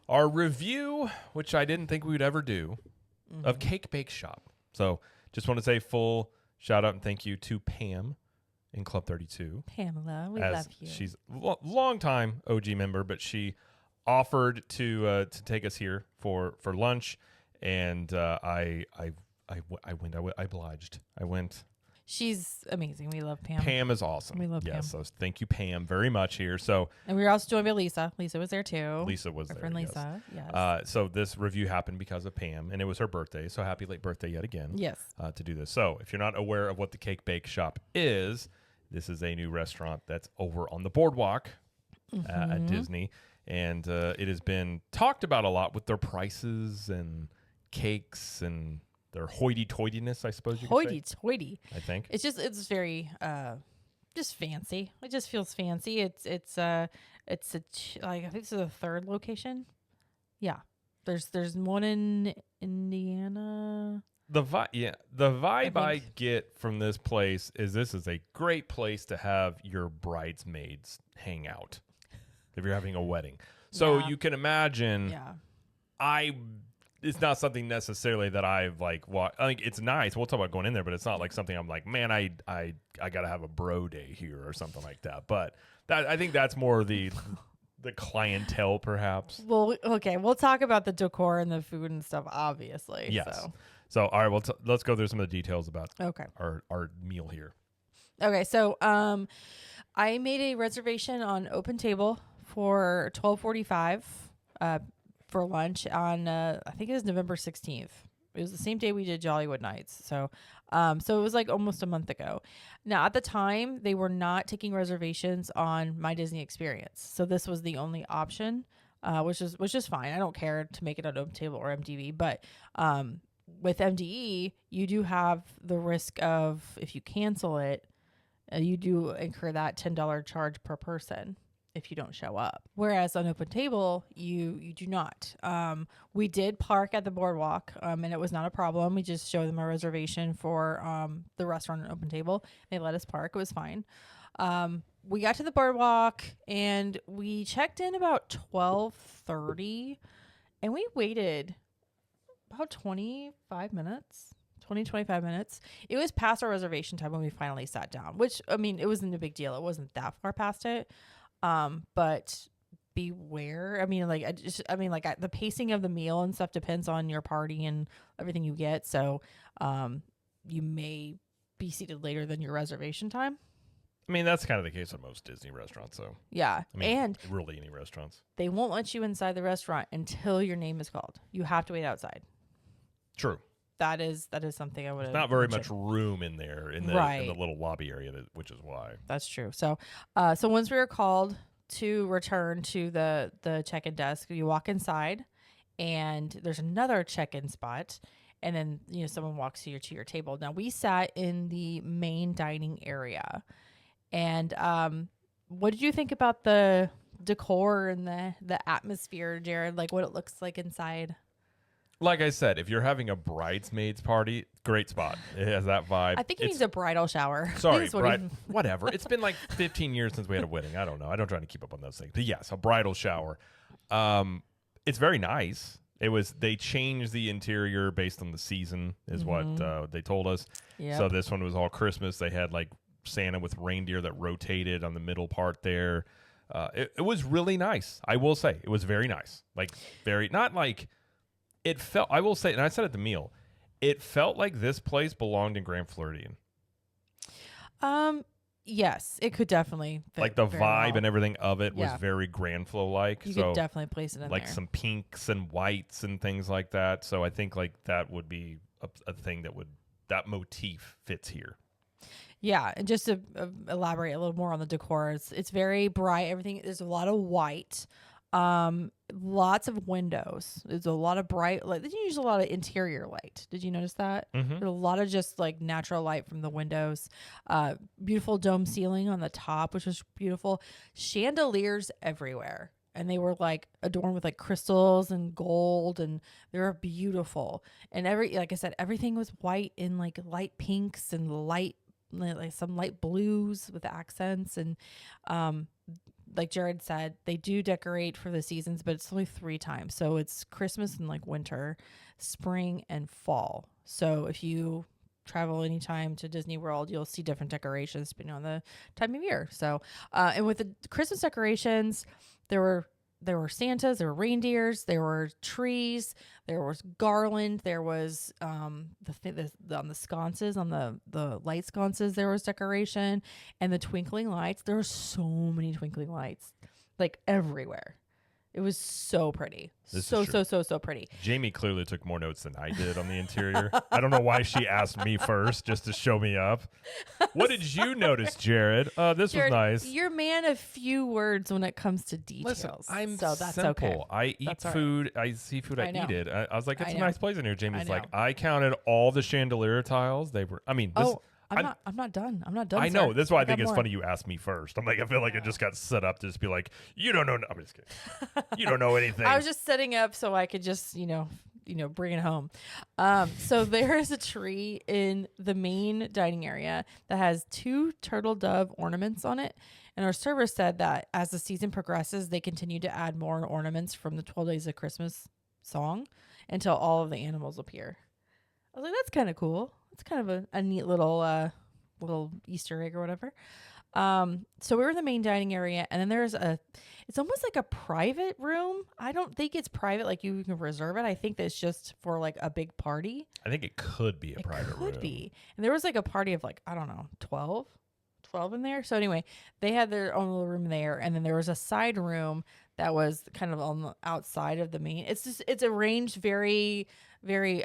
our review, which I didn't think we would ever do, of Cake Bake Shop. So just want to say full shout out and thank you to Pam in Club 32. Pamela, we as love you. She's a long time OG member, but she offered to take us here for lunch, and I went. I obliged. I went. She's amazing. We love Pam. Pam is awesome. We love Pam. So thank you, Pam, very much here. So And we were also joined by Lisa. Lisa was there too. Lisa was Our there. friend yes. Lisa. Yes. So this review happened because of Pam, and it was her birthday. So happy late birthday yet again. Yes. To do this. So if you're not aware of what the Cake Bake Shop is, this is a new restaurant that's over on the boardwalk at Disney, and it has been talked about a lot with their prices and cakes and their hoity-toityness, I suppose you could say. Hoity-toity. I think. It's very just fancy. It just feels fancy. I think this is the third location. Yeah. There's one in Indiana. The vibe I think. get from this place is this is a great place to have your bridesmaids hang out if you're having a wedding. So Yeah. you can imagine Yeah. it's not something necessarily that I've like I think it's nice. We'll talk about going in there, but it's not like something I'm like, man, I gotta have a bro day here or something like that. But I think that's more the clientele perhaps. Well, okay. We'll talk about the decor and the food and stuff, obviously. Yes. So all right, well let's go through some of the details about Okay. our meal here. Okay. So I made a reservation on Open Table for 12:45 for lunch on I think it was November 16th. It was the same day we did Jollywood Nights. So it was like almost a month ago. Now at the time they were not taking reservations on My Disney Experience. So this was the only option, which is fine. I don't care to make it on Open Table or MDE, but with MDE, you do have the risk of if you cancel it, you do incur that $10 charge per person if you don't show up. Whereas on Open Table, you do not. We did park at the boardwalk, and it was not a problem. We just showed them a reservation for the restaurant on Open Table. They let us park. It was fine. We got to the boardwalk, and we checked in about 12:30, and we waited about 25 minutes. 25 minutes. It was past our reservation time when we finally sat down, which, I mean, it wasn't a big deal. It wasn't that far past it. But beware. I mean, the pacing of the meal and stuff depends on your party and everything you get. So, you may be seated later than your reservation time. I mean, that's kind of the case at most Disney restaurants, so. Yeah. I mean, and really any restaurants. they won't let you inside the restaurant until your name is called. You have to wait outside. True. That is something I would have. Not very much room in there in the little lobby area, which is why. That's true. So, so once we were called to return to the check-in desk, you walk inside, and there's another check-in spot, and then someone walks you to your table. Now we sat in the main dining area, and what did you think about the decor and the atmosphere, Jared? Like what it looks like inside? Like I said, if you're having a bridesmaids party, great spot. It has that vibe. I think he needs a bridal shower. Sorry, whatever. It's been like 15 years since we had a wedding. I don't know. I don't try to keep up on those things. But yes, a bridal shower. It's very nice. They changed the interior based on the season, is what they told us. Yep. So this one was all Christmas. They had like Santa with reindeer that rotated on the middle part there. It was really nice. I will say it was very nice. Like not like. It felt, I will say, and I said at the meal, it felt like this place belonged in Grand Floridian. Yes, it could definitely fit like the very vibe well. and everything of it was Yeah. very Grand Flow like. You So could definitely place it in like there. some pinks and whites and things like that. So I think like that would be a thing that motif fits here. Yeah, and just to elaborate a little more on the decor, it's very bright. Everything, there's a lot of white. Lots of windows. There's a lot of bright light. They use a lot of interior light. Did you notice that? Mm-hmm. There's a lot of just like natural light from the windows. Beautiful dome ceiling on the top, which was beautiful. Chandeliers everywhere. And they were like adorned with like crystals and gold, and they were beautiful. And like I said, everything was white in like light pinks and like some light blues with accents. And like Jared said, they do decorate for the seasons, but it's only 3 times. So it's Christmas and like winter, spring, and fall. So if you travel anytime to Disney World, you'll see different decorations depending on the time of year. So, and with the Christmas decorations, there were Santas, there were reindeers, there were trees, there was garland, there was on the sconces, on the light sconces, there was decoration, and the twinkling lights. There were so many twinkling lights, like everywhere. It was so pretty. So pretty. Jamie clearly took more notes than I did on the interior. I don't know why she asked me first just to show me up. What did you notice, Jared? This Jared, was nice. You're a man of few words when it comes to details. Listen, I'm so that's simple. okay. I eat That's all food. I see food. I know. eat it. I was like, it's I a know. nice place in here. Jamie's I like, know. I counted all the chandelier tiles. They were. I mean, this, Oh, I'm not done. I'm not done. I know. Sir. That's why I got think it's more. funny you asked me first. I'm like, I feel like it just got set up to just be like, you don't know. I'm just kidding. You don't know anything. I was just setting up so I could just, bring it home. So there is a tree in the main dining area that has 2 turtle dove ornaments on it. And our server said that as the season progresses, they continue to add more ornaments from the 12 Days of Christmas song until all of the animals appear. I was like, that's kind of cool. It's kind of a neat little Easter egg or whatever. So we were in the main dining area, and then there's it's almost like a private room. I don't think it's private, like you can reserve it. I think that's just for like a big party. I think it could be a private room. It could be. And there was like a party of like, I don't know, 12 in there. So anyway, they had their own little room there. And then there was a side room that was kind of on the outside of the main. It's arranged very, very,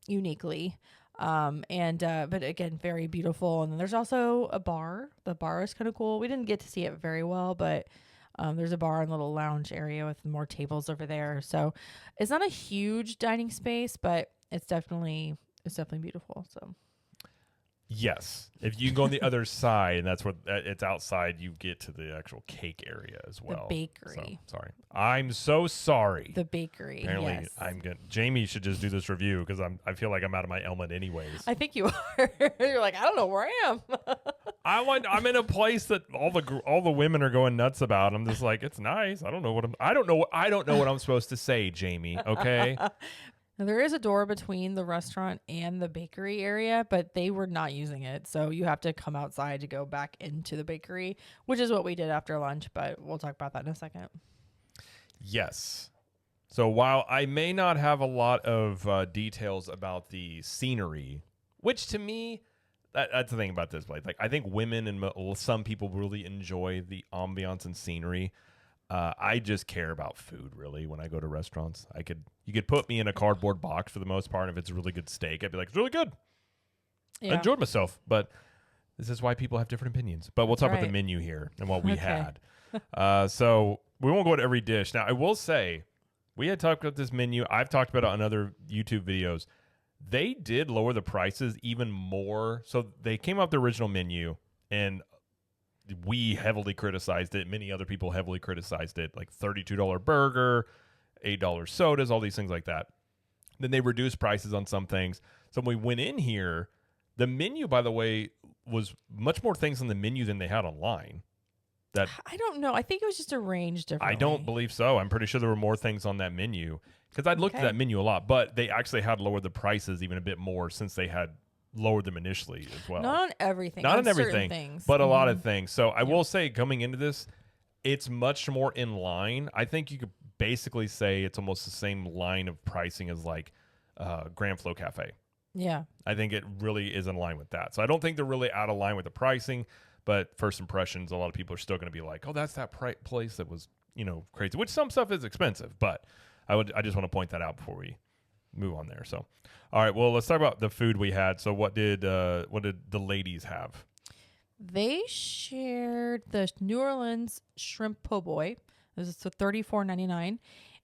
uniquely. But again, very beautiful. And then there's also a bar. The bar is kind of cool. We didn't get to see it very well, but there's a bar and little lounge area with more tables over there. So it's not a huge dining space, but it's definitely beautiful. So Yes. If you go on the other side, and that's where it's outside, you get to the actual cake area as well. The bakery. So, sorry. I'm so sorry. The bakery. Apparently, yes. I'm good. Jamie should just do this review because I feel like I'm out of my element anyways. I think you are. You're like, I don't know where I am. I'm in a place that all the women are going nuts about. I'm just like, it's nice. I don't know what I'm supposed to say, Jamie. Okay. Now, there is a door between the restaurant and the bakery area, but they were not using it. So you have to come outside to go back into the bakery, which is what we did after lunch, but we'll talk about that in a second. Yes. So while I may not have a lot of details about the scenery, which to me, that's the thing about this place. Like, I think women and some people really enjoy the ambiance and scenery. I just care about food, really, when I go to restaurants. You could put me in a cardboard box for the most part. If it's a really good steak, I'd be like, it's really good. Yeah. I enjoyed myself. But this is why people have different opinions. But we'll talk about the menu here and what we had. So we won't go into every dish. Now, I will say, we had talked about this menu. I've talked about it on other YouTube videos. They did lower the prices even more. So they came up the original menu, and we heavily criticized it. Many other people heavily criticized it, like $32 burger, $8 sodas, all these things like that. Then they reduced prices on some things. So when we went in here, the menu, by the way, was much more things on the menu than they had online. That I don't know. I think it was just arranged differently. I don't believe so. I'm pretty sure there were more things on that menu because I'd looked at that menu a lot, but they actually had lowered the prices even a bit more since they had lowered them initially as well. Not on everything. Not on everything, things. but a lot of things. So I will say, coming into this, it's much more in line. I think you could basically say it's almost the same line of pricing as like Grand Flow Cafe. Yeah. I think it really is in line with that. So I don't think they're really out of line with the pricing, but first impressions, a lot of people are still going to be like, oh, that's that place that was, crazy, which some stuff is expensive, but I just want to point that out before we move on there. So, all right, well, let's talk about the food we had. So what did the ladies have? They shared the New Orleans shrimp po' boy. This is $34.99,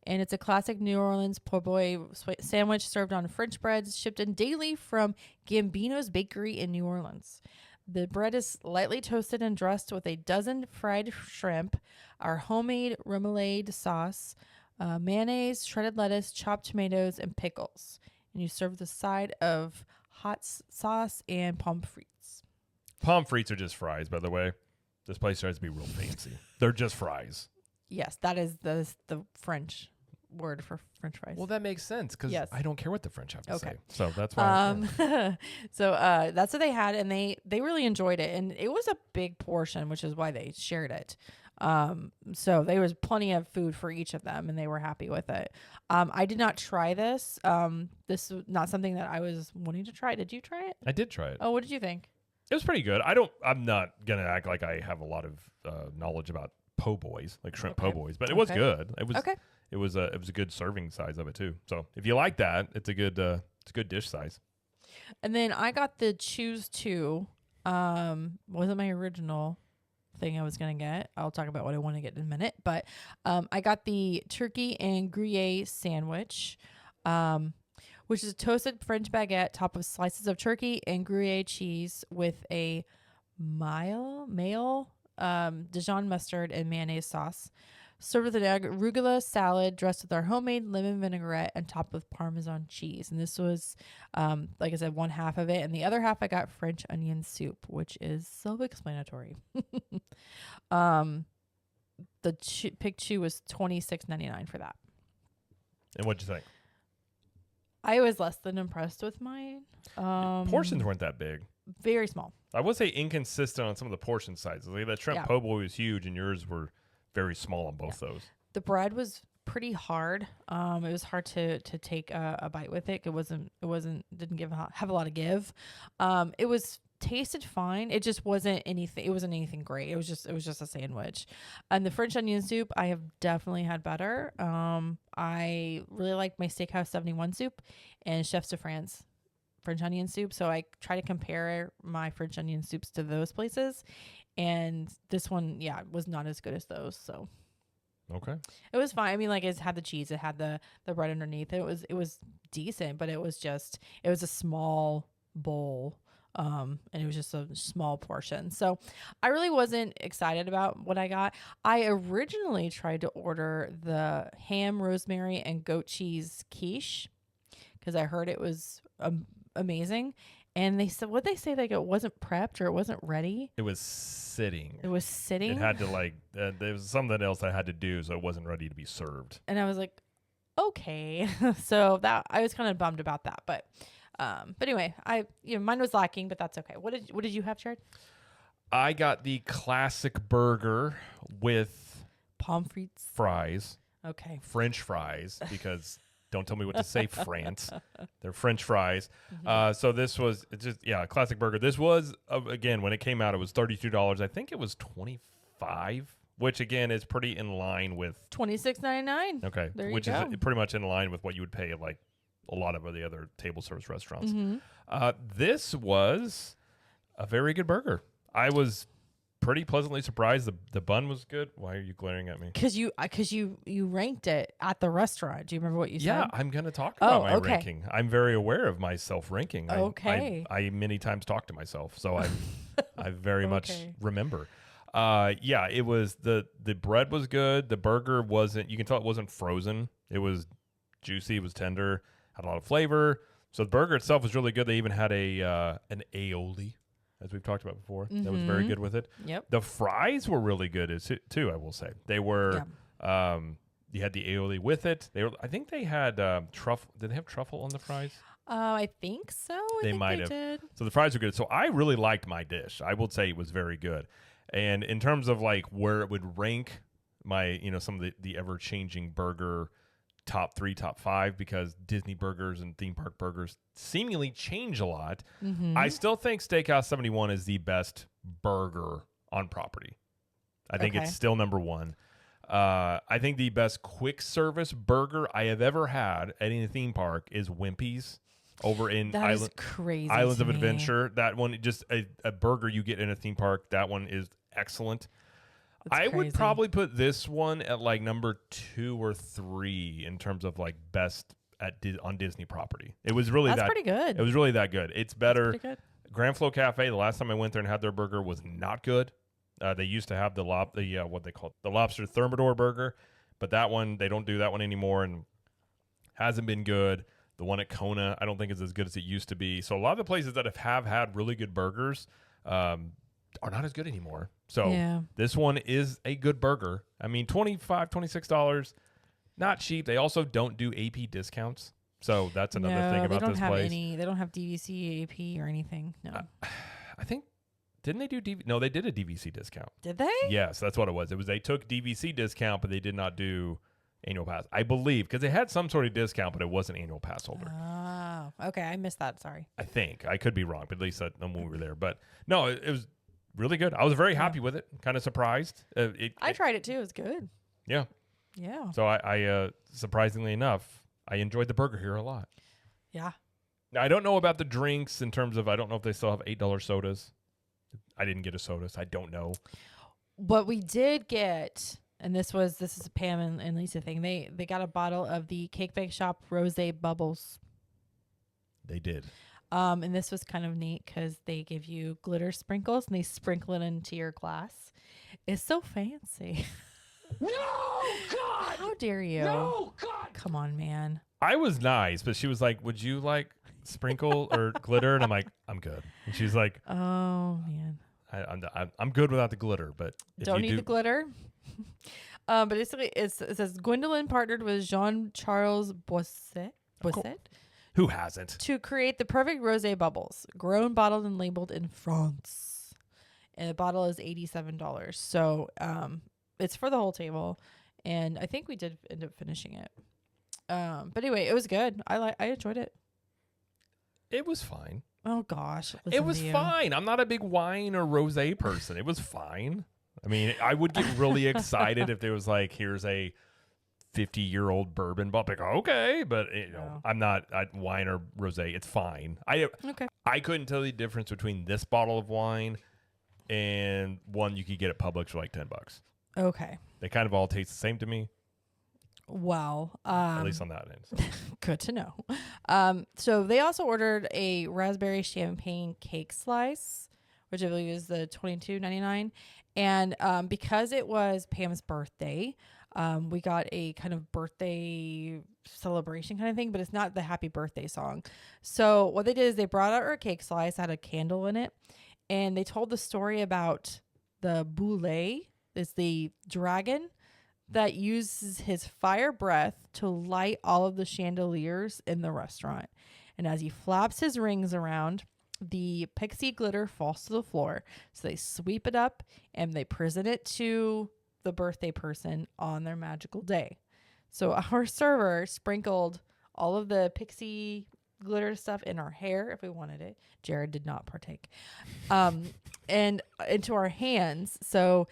and it's a classic New Orleans po' boy sandwich served on French breads, shipped in daily from Gambino's Bakery in New Orleans. The bread is lightly toasted and dressed with a dozen fried shrimp, our homemade remoulade sauce, mayonnaise, shredded lettuce, chopped tomatoes, and pickles. And you serve the side of hot sauce and pommes frites. Pommes frites are just fries, by the way. This place tries to be real fancy. They're just fries. Yes, that is the French word for French fries. Well, that makes sense because Yes. I don't care what the French have to Okay. say. So that's why. Yeah. So that's what they had, and they really enjoyed it, and it was a big portion, which is why they shared it. So there was plenty of food for each of them, and they were happy with it. I did not try this. This is not something that I was wanting to try. Did you try it? I did try it. Oh, what did you think? It was pretty good. I'm not gonna act like I have a lot of knowledge about po' boys, like shrimp po' boys, but it was good. It was Okay. It was a good serving size of it too. So if you like that, it's a good dish size. And then I got the Choose Two. Wasn't my original thing I was gonna get. I'll talk about what I want to get in a minute. But I got the turkey and Gruyere sandwich, which is a toasted French baguette topped with slices of turkey and Gruyere cheese with a mayo Dijon mustard and mayonnaise sauce. Served with an arugula salad dressed with our homemade lemon vinaigrette and topped with Parmesan cheese. And this was, like I said, one half of it. And the other half I got French onion soup, which is self-explanatory. The Pig Chew was $26.99 for that. And what'd you think? I was less than impressed with mine. Portions weren't that big. Very small. I would say inconsistent on some of the portion sizes. Like that shrimp po' boy was huge, and yours were very small on both those. The bread was pretty hard. It was hard to take a bite with it. Didn't have a lot of give. It was tasted fine. It just wasn't anything. It wasn't anything great. It was just a sandwich. And the French onion soup, I have definitely had better. I really liked my Steakhouse 71 soup and Chefs de France French onion soup. So I try to compare my French onion soups to those places. And this one, was not as good as those. So Okay. it was fine. I mean, like it had the cheese, it had the bread underneath. It was decent, but it was a small bowl. And it was just a small portion. So I really wasn't excited about what I got. I originally tried to order the ham, rosemary, and goat cheese quiche because I heard it was amazing. And they said, like it wasn't prepped or it wasn't ready. It was sitting. It had to there was something else I had to do, so it wasn't ready to be served. And I was like, okay. So that I was kind of bummed about that, but anyway, mine was lacking, but that's okay. What did you have, Jared? I got the classic burger with Pommes frites. fries, Okay. French fries, because don't tell me what to say, France. They're French fries. So this was a classic burger. This was again when it came out, it was $32. I think it was $25, which again is pretty in line with $26.99. Okay, There you which go. is pretty much in line with what you would pay at like a lot of the other table service restaurants. Mm-hmm. This was a very good burger. I was pretty pleasantly surprised. The bun was good. Why are you glaring at me? Because you ranked it at the restaurant. Do you remember what you said? Yeah, I'm going to talk about my okay. ranking. I'm very aware of my self-ranking. Okay. I many times talk to myself, so I very much Okay. remember. It was the bread was good. The burger wasn't. You can tell it wasn't frozen. It was juicy. It was tender. Had a lot of flavor. So the burger itself was really good. They even had an aioli, as we've talked about before. That was very good with it. Yep. The fries were really good too. I will say they were. You had the aioli with it. I think they had truffle. Did they have truffle on the fries? I think so. I They think might they have. did. So the fries were good. So I really liked my dish. I will say it was very good. And in terms of like where it would rank my, some of the ever changing burger top 3, top 5, because Disney burgers and theme park burgers seemingly change a lot. Mm-hmm. I still think Steakhouse 71 is the best burger on property. I think it's still number 1. I think the best quick service burger I have ever had at any theme park is Wimpy's over in That is crazy. Islands to of me. Adventure. That one, just a burger you get in a theme park. That one is excellent. That's I would crazy. probably put this one at like number 2 or 3 in terms of like best on Disney property. It was really That's pretty good. It was really that good. It's better. Pretty good. Grand Flow Cafe. The last time I went there and had their burger was not good. They used to have the what they call the lobster thermidor burger, but that one they don't do that one anymore and hasn't been good. The one at Kona I don't think is as good as it used to be. So a lot of the places that have had really good burgers are not as good anymore. So Yeah. this one is a good burger. I mean, $25, $26, not cheap. They also don't do AP discounts. So that's another thing about this place. They don't have DVC, AP, or anything. No. I think, didn't they do No, they did a DVC discount. Did they? Yes, that's what it was. They took DVC discount, but they did not do annual pass. I believe because they had some sort of discount, but it wasn't annual pass holder. Oh, okay. I missed that. Sorry. I think I could be wrong, but at least when we were there. But no, it was really good. I was very happy with it. Kind of surprised. I tried it too. It was good. Yeah. Yeah. So I surprisingly enough, I enjoyed the burger here a lot. Yeah. Now I don't know about the drinks in terms of I don't know if they still have $8 sodas. I didn't get a soda, so I don't know. What we did get, and this is a Pam and Lisa thing. They got a bottle of the Cake Bake Shop Rosé Bubbles. They did. And this was kind of neat because they give you glitter sprinkles and they sprinkle it into your glass. It's so fancy. No, God! How dare you? No, God! Come on, man. I was nice, but she was like, "Would you like sprinkle or glitter?" And I'm like, "I'm good." And she's like, Oh man. I'm good without the glitter, but if Don't you need the glitter. But basically, it says Gwendolyn partnered with Jean-Charles Boisset who hasn't? to create the perfect rosé bubbles, grown, bottled, and labeled in France. And the bottle is $87. So it's for the whole table, and I think we did end up finishing it. But anyway, it was good. I enjoyed it. It was fine. Oh gosh, It listen was to you. fine. I'm not a big wine or rosé person. It was fine. I mean, I would get really excited if there was like, here's a 50-year-old bourbon bottle. Like, okay, but No. I'm not wine or rosé. It's fine. Okay. I couldn't tell the difference between this bottle of wine and one you could get at Publix for like $10. Okay. They kind of all taste the same to me, Well, at least on that end. So. good to know. So they also ordered a raspberry champagne cake slice, which I believe is the $22.99. And because it was Pam's birthday, we got a kind of birthday celebration kind of thing, but it's not the happy birthday song. So what they did is they brought out her cake slice, had a candle in it, and they told the story about the Boule, is the dragon that uses his fire breath to light all of the chandeliers in the restaurant. And as he flaps his rings around, the pixie glitter falls to the floor. So they sweep it up and they present it to the birthday person on their magical day. So our server sprinkled all of the pixie glitter stuff in our hair if we wanted it. Jared did not partake. And into our hands. So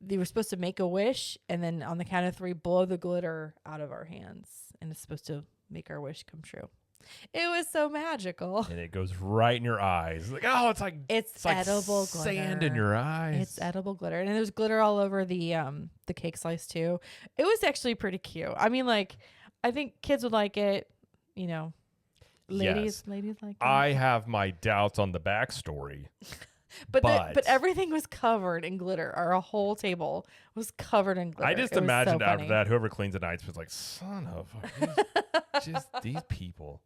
they were supposed to make a wish and then on the count of 3 blow the glitter out of our hands, and it's supposed to make our wish come true. It was so magical. And it goes right in your eyes. Like, oh, it's like edible sand glitter. in your eyes. It's edible glitter, and there's glitter all over the cake slice too. It was actually pretty cute. I mean, like, I think kids would like it. You know, ladies like it. I have my doubts on the backstory. But But everything was covered in glitter. Our whole table was covered in glitter. I just It was imagined so after funny. that, whoever cleans the nights was like, son of just these people.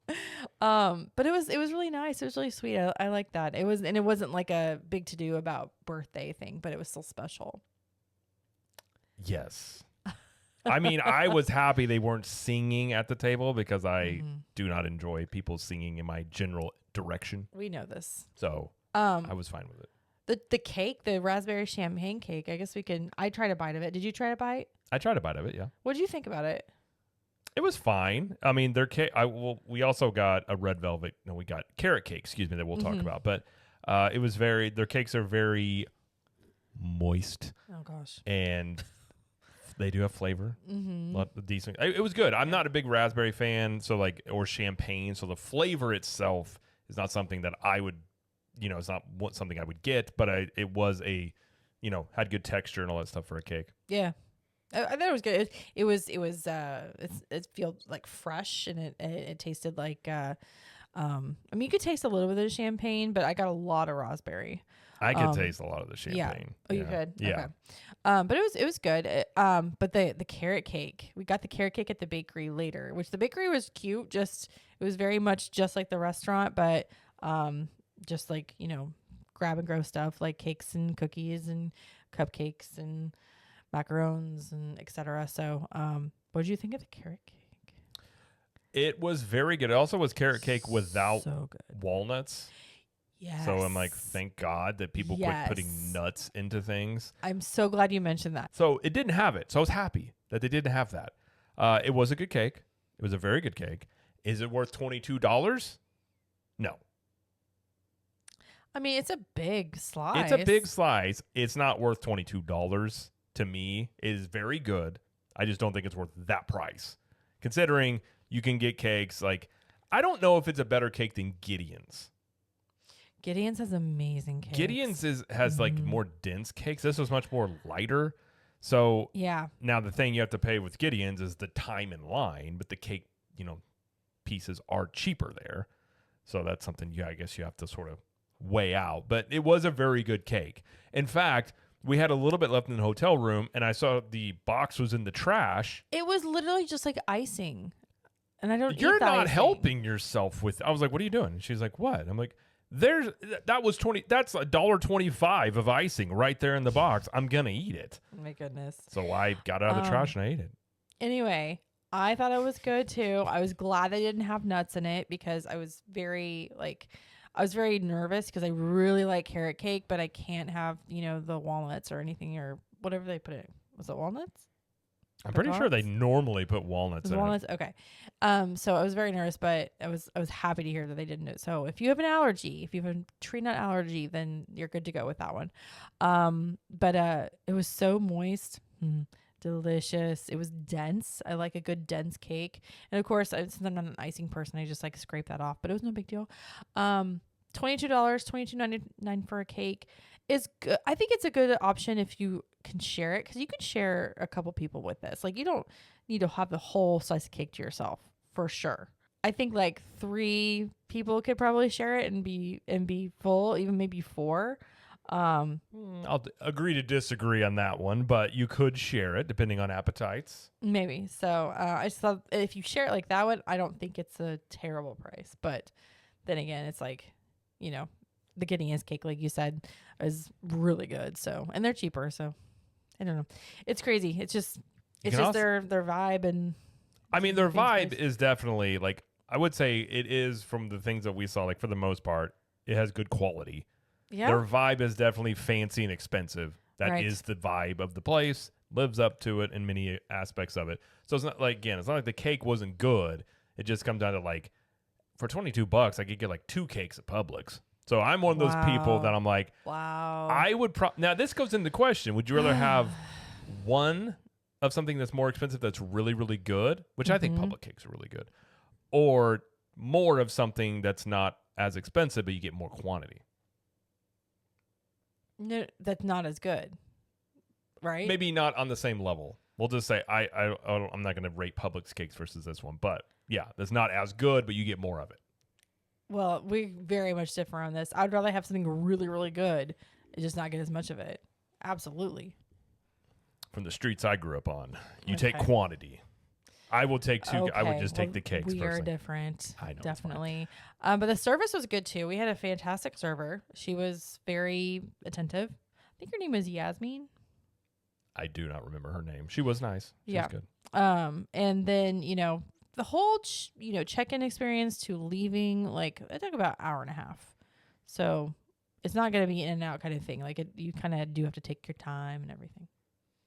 But it was really nice. It was really sweet. I like that. It wasn't like a big to do about birthday thing, but it was still special. Yes. I mean, I was happy they weren't singing at the table because I do not enjoy people singing in my general direction. We know this. So I was fine with it. The cake, the raspberry champagne cake. I guess I tried a bite of it. Did you try a bite? I tried a bite of it, yeah. What did you think about it? It was fine. I mean, their cake. We also got a red velvet. No, we got carrot cake. Excuse me, that we'll talk about. But it was their cakes are very moist, Oh gosh. and they do have flavor. Decent. It was good. I'm not a big raspberry fan, or champagne. So the flavor itself is not something that I would, it's not something I would get. But it was had good texture and all that stuff for a cake. Yeah. I thought it was good. It feels like fresh, and it tasted like I mean, you could taste a little bit of the champagne, but I got a lot of raspberry. I could taste a lot of the champagne. Yeah. Oh, you could. Yeah. Okay. But it was good. But the carrot cake, we got the carrot cake at the bakery later, which the bakery was cute. It was very much just like the restaurant, but just like grab and go stuff like cakes and cookies and cupcakes and macarons and etc. So, what did you think of the carrot cake? It was very good. It also was carrot cake without So good. walnuts. Yes. So I'm like, thank God that people quit putting nuts into things. I'm so glad you mentioned that. So it didn't have it. So I was happy that they didn't have that. It was a good cake. It was a very good cake. Is it worth $22? No. I mean, it's a big slice. It's a big slice. It's not worth $22 to me. It is very good. I just don't think it's worth that price. Considering you can get cakes like, I don't know if it's a better cake than Gideon's. Gideon's has amazing cakes. Gideon's has like more dense cakes. This was much more lighter. So Yeah. now the thing you have to pay with Gideon's is the time in line, but the cake, pieces are cheaper there. So that's something I guess you have to sort of weigh out. But it was a very good cake. In fact, we had a little bit left in the hotel room, and I saw the box was in the trash. It was literally just like icing. And I don't You're eat the not icing. helping yourself with. I was like, "What are you doing?" And she's like, "What?" I'm like, "That's $1.25 of icing right there in the box. I'm gonna eat it." Oh my goodness. So I got out of the trash and I ate it. Anyway, I thought it was good too. I was glad they didn't have nuts in it because I was very nervous because I really like carrot cake, but I can't have, the walnuts or anything or whatever they put in. Was it walnuts? I'm pretty sure they normally put walnuts in Walnuts, okay. So I was very nervous, but I was happy to hear that they didn't do it. So if you have an allergy, if you have a tree nut allergy, then you're good to go with that one. But it was so moist, delicious. It was dense. I like a good dense cake, and of course, since I'm not an icing person, I just like scrape that off. But it was no big deal. $22, $22.99 for a cake is good. I think it's a good option if you can share it, because you can share a couple people with this. Like, you don't need to have the whole slice of cake to yourself for sure. I think like 3 people could probably share it and be full, even maybe 4. I'll agree to disagree on that one, but you could share it depending on appetites. Maybe. So I just thought if you share it like that one, I don't think it's a terrible price. But then again, it's like, the Gideon's cake, like you said, is really good. So, and they're cheaper. So I don't know. It's crazy. It's just their vibe. And I mean, their vibe is definitely like, I would say it is from the things that we saw, like for the most part, it has good quality. yeah, Their vibe is definitely fancy and expensive. That is the vibe of the place, lives up to it in many aspects of it. So it's not like, again, it's not like the cake wasn't good. It just comes down to like, for $22, I could get like 2 cakes at Publix. So I'm one of those people that I'm like, wow. I would now this goes into question. Would you rather have one of something that's more expensive that's really, really good, which I think public cakes are really good, or more of something that's not as expensive, but you get more quantity? No, that's not as good, right? Maybe not on the same level. We'll just say I'm not going to rate Publix cakes versus this one, but yeah, that's not as good, but you get more of it. Well, we very much differ on this. I'd rather have something really, really good and just not get as much of it. Absolutely. From the streets I grew up on, you Okay. take quantity. I will take 2. Okay. I would just take the cakes. We are personally. different. I know, it's Definitely. But the service was good too. We had a fantastic server. She was very attentive. I think her name was Yasmin. I do not remember her name. She was nice. She Yeah. was good. And then, the whole, check-in experience to leaving, like, it took about an hour and a half. So it's not going to be in and out kind of thing. Like, you kind of do have to take your time and everything.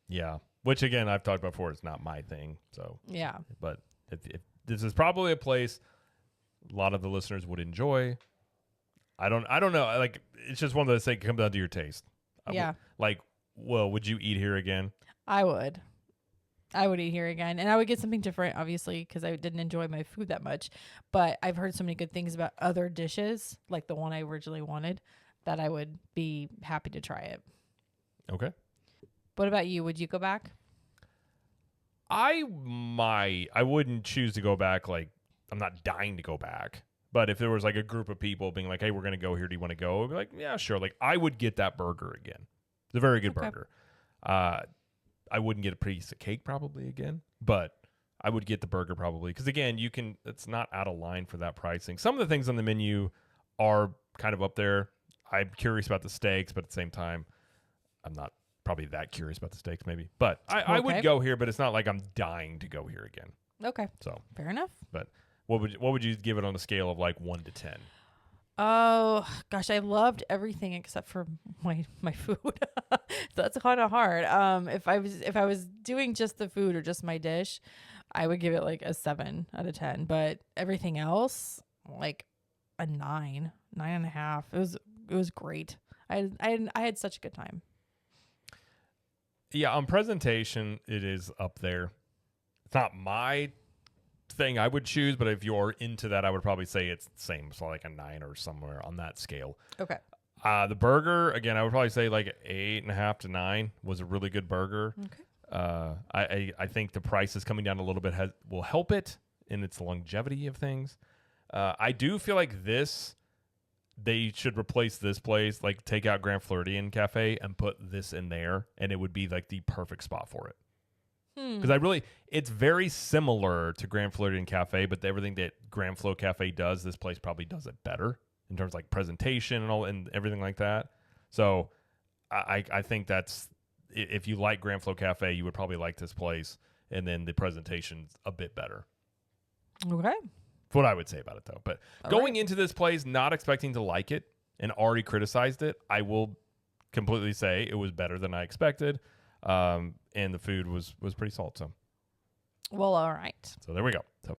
Yeah. Which, again, I've talked about before. It's not my thing. So, Yeah. but if this is probably a place a lot of the listeners would enjoy. I don't know. Like, it's just one of those things that comes down to your taste. Yeah. Would you eat here again? I would eat here again, and I would get something different, obviously, because I didn't enjoy my food that much. But I've heard so many good things about other dishes, like the one I originally wanted, that I would be happy to try it. Okay. What about you? Would you go back? I wouldn't choose to go back. Like, I'm not dying to go back. But if there was like a group of people being like, hey, we're going to go here. Do you want to go? I'd be like, yeah, sure. Like, I would get that burger again. It's a very good burger. I wouldn't get a piece of cake probably again, but I would get the burger probably. Because again, it's not out of line for that pricing. Some of the things on the menu are kind of up there. I'm curious about the steaks, but at the same time, I'm not probably that curious about the steaks, maybe. But I would Okay. go here, but it's not like I'm dying to go here again. Okay. So, Fair enough. but what would you give it on a scale of like 1 to 10? Oh gosh, I loved everything except for my food. That's kind of hard. If I was doing just the food or just my dish, I would give it like a 7 out of 10. But everything else, like a 9.5. It was great. I had such a good time. Yeah, on presentation, it is up there. It's not my thing I would choose, but if you're into that, I would probably say it's the same. So like a 9 or somewhere on that scale. Okay. The burger, again, I would probably say like 8.5 to 9 was a really good burger. Okay. I think the price is coming down a little bit will help it in its longevity of things. I do feel like they should replace this place, like take out Grand Floridian Cafe and put this in there, and it would be like the perfect spot for it. Because it's very similar to Grand Floridian Cafe, but everything that Grand Flo Cafe does, this place probably does it better in terms of like presentation and all and everything like that. So I think that's, if you like Grand Flo Cafe, you would probably like this place, and then the presentation's a bit better. Okay. That's what I would say about it, though. But going into this place, not expecting to like it and already criticized it, I will completely say it was better than I expected. And the food was pretty solid. So Well, all right. there we go. So